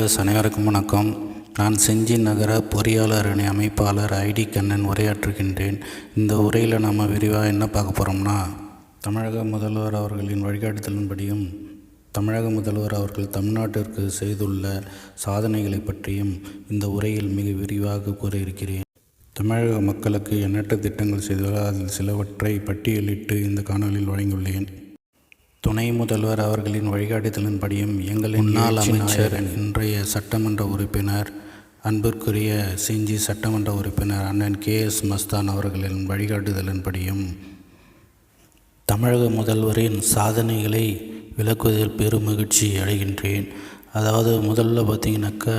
Viewers அனைவருக்கும் வணக்கம். நான் செஞ்சி நகர பொறியாளர் அணி அமைப்பாளர் ஐடி கண்ணன் உரையாற்றுகின்றேன். இந்த உரையில் நம்ம விரிவாக என்ன பார்க்க போகிறோம்னா, தமிழக முதல்வர் அவர்களின் வழிகாட்டுதலின்படியும் தமிழக முதல்வர் அவர்கள் தமிழ்நாட்டிற்கு செய்துள்ள சாதனைகளை பற்றியும் இந்த உரையில் மிக விரிவாக கூற இருக்கிறேன். தமிழக மக்களுக்கு எண்ணற்ற திட்டங்கள் செய்துள்ள அதில் சிலவற்றை பட்டியலிட்டு இந்த காணொலியில் வழங்கியுள்ளேன். துணை முதல்வர் அவர்களின் வழிகாட்டுதலின்படியும் எங்கள் முன்னாள் அமைச்சர், இன்றைய சட்டமன்ற உறுப்பினர், அன்பிற்குரிய செஞ்சி சட்டமன்ற உறுப்பினர் அண்ணன் KS மஸ்தான் அவர்களின் வழிகாட்டுதலின்படியும் தமிழக முதல்வரின் சாதனைகளை விளக்குவதில் பெரும் மகிழ்ச்சி அடைகின்றேன். அதாவது முதல்ல பார்த்திங்கனாக்கா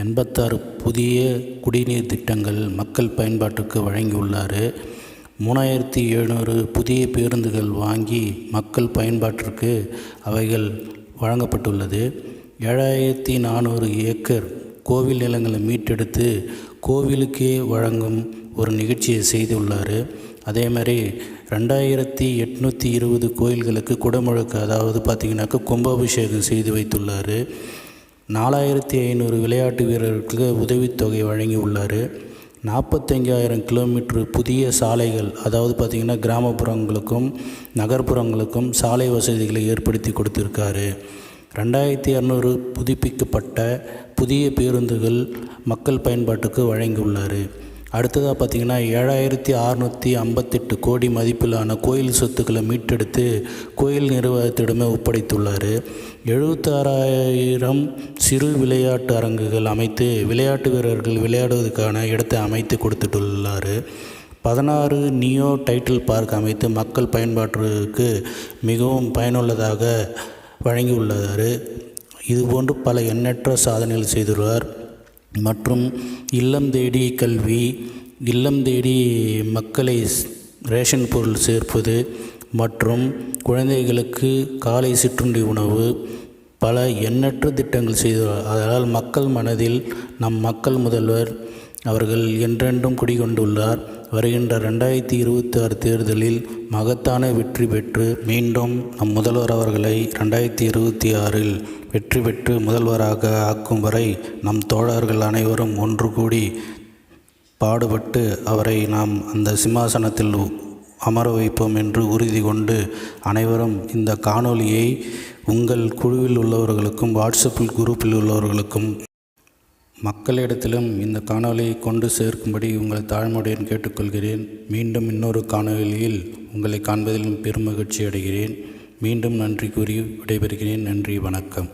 86 புதிய குடிநீர் திட்டங்கள் மக்கள் பயன்பாட்டுக்கு வழங்கியுள்ளார். 3700 புதிய பேருந்துகள் வாங்கி மக்கள் பயன்பாட்டிற்கு அவைகள் வழங்கப்பட்டுள்ளது. 7400 ஏக்கர் கோவில் நிலங்களை மீட்டெடுத்து கோவிலுக்கே வழங்கும் ஒரு நிகழ்ச்சியை செய்துள்ளார். அதே மாதிரி 2820 கோயில்களுக்கு குடமுழுக்கு, அதாவது பார்த்திங்கனாக்கா கும்பாபிஷேகம் செய்து வைத்துள்ளார். 4500 விளையாட்டு வீரர்களுக்கு உதவித்தொகை வழங்கியுள்ளார். 45,000 கிலோமீட்டர் புதிய சாலைகள், அதாவது பார்த்திங்கன்னா கிராமப்புறங்களுக்கும் நகர்ப்புறங்களுக்கும் சாலை வசதிகளை ஏற்படுத்தி கொடுத்திருக்காரு. 2200 புதுப்பிக்கப்பட்ட புதிய பேருந்துகள் மக்கள் பயன்பாட்டுக்கு வழங்கியுள்ளார். அடுத்ததாக பார்த்திங்கன்னா 7658 கோடி மதிப்பிலான கோயில் சொத்துக்களை மீட்டெடுத்து கோயில் நிர்வாகத்திடமே ஒப்படைத்துள்ளார். 76,000 சிறு விளையாட்டு அரங்குகள் அமைத்து விளையாட்டு வீரர்கள் விளையாடுவதற்கான இடத்தை அமைத்து கொடுத்துட்டுள்ளார். 16 நியோ டைட்டில் பார்க் அமைத்து மக்கள் பயன்பாட்டிற்கு மிகவும் பயனுள்ளதாக வழங்கியுள்ளார். இதுபோன்று பல எண்ணற்ற சாதனைகள் செய்துள்ளார். மற்றும் இல்லம் தேடி கல்வி, இல்லம் தேடி மக்களை ரேஷன் பொருள் சேர்ப்பது மற்றும் குழந்தைகளுக்கு காலை சிற்றுண்டி உணவு, பல எண்ணற்ற திட்டங்கள் செய்துள்ளார். அதனால் மக்கள் மனதில் நம் மக்கள் முதல்வர் அவர்கள் என்றென்றும் குடிகொண்டுள்ளார். வருகின்ற 2026 தேர்தலில் மகத்தான வெற்றி பெற்று மீண்டும் நம் முதல்வர் அவர்களை 2026 வெற்றி பெற்று முதல்வராக ஆக்கும் வரை நம் தோழர்கள் அனைவரும் ஒன்று கூடி பாடுபட்டு அவரை நாம் அந்த சிம்மாசனத்தில் அமர வைப்போம் என்று உறுதி கொண்டு அனைவரும் இந்த காணொளியை உங்கள் குழுவில் உள்ளவர்களுக்கும் வாட்ஸ்அப்பில் குரூப்பில் உள்ளவர்களுக்கும் மக்களிடத்திலும் இந்த காணொலியை கொண்டு சேர்க்கும்படி உங்களை தாழ்மையுடன் கேட்டுக்கொள்கிறேன். மீண்டும் இன்னொரு காணொலியில் உங்களை காண்பதிலும் பெருமகிழ்ச்சி அடைகிறேன். மீண்டும் நன்றி கூறி விடைபெறுகிறேன். நன்றி, வணக்கம்.